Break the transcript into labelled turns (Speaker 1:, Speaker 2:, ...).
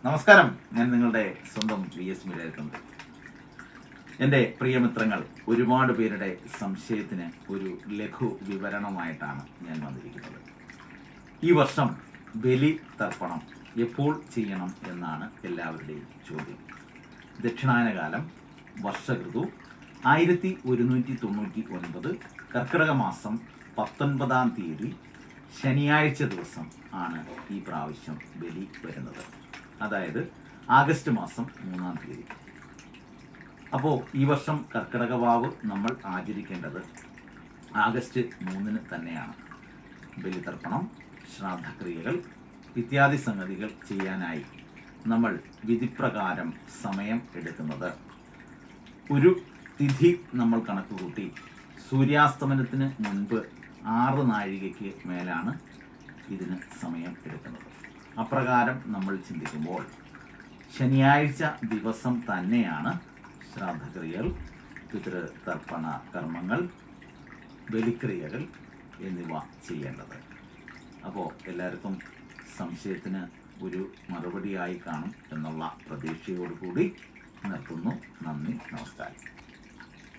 Speaker 1: നമസ്കാരം, ഞാൻ നിങ്ങളുടെ സ്വന്തം VS മീഡിയയിലുണ്ട്. എൻ്റെ പ്രിയമിത്രങ്ങൾ, ഒരുപാട് പേരുടെ സംശയത്തിന് ഒരു ലഘു വിവരണമായിട്ടാണ് ഞാൻ വന്നിരിക്കുന്നത്. ഈ വർഷം ബലി തർപ്പണം എപ്പോൾ ചെയ്യണം എന്നാണ് എല്ലാവരുടെയും ചോദ്യം. ദക്ഷിണായനകാലം, വർഷഋതു 1199 കർക്കിടക മാസം 19-ാം തീയതി ശനിയാഴ്ച ദിവസം ആണ് ഈ പ്രാവശ്യം ബലി വരുന്നത്. അതായത് ആഗസ്റ്റ് മാസം 3-ാം തീയതി. അപ്പോൾ ഈ വർഷം കർക്കിടക വാവ് നമ്മൾ ആചരിക്കേണ്ടത് ആഗസ്റ്റ് 3-ന് തന്നെയാണ്. ബലിതർപ്പണം, ശ്രാദ്ധക്രിയകൾ ഇത്യാദി സംഗതികൾ ചെയ്യാനായി നമ്മൾ വിധിപ്രകാരം സമയം എടുക്കുന്നത് ഒരു തിഥി നമ്മൾ കണക്കുകൂട്ടി സൂര്യാസ്തമനത്തിന് മുൻപ് 6 നാഴികയ്ക്ക് മേലാണ് ഇതിന് സമയം എടുക്കുന്നത്. അപ്രകാരം നമ്മൾ ചിന്തിക്കുമ്പോൾ ശനിയാഴ്ച ദിവസം തന്നെയാണ് ശ്രാദ്ധക്രിയകൾ, പിതൃതർപ്പണ കർമ്മങ്ങൾ, ബലിക്രിയകൾ എന്നിവ ചെയ്യേണ്ടത്. അപ്പോൾ എല്ലാവർക്കും സംശയത്തിന് ഒരു മറുപടിയായി കാണും എന്നുള്ള പ്രതീക്ഷയോടുകൂടി നിർത്തുന്നു. നന്ദി, നമസ്കാരം.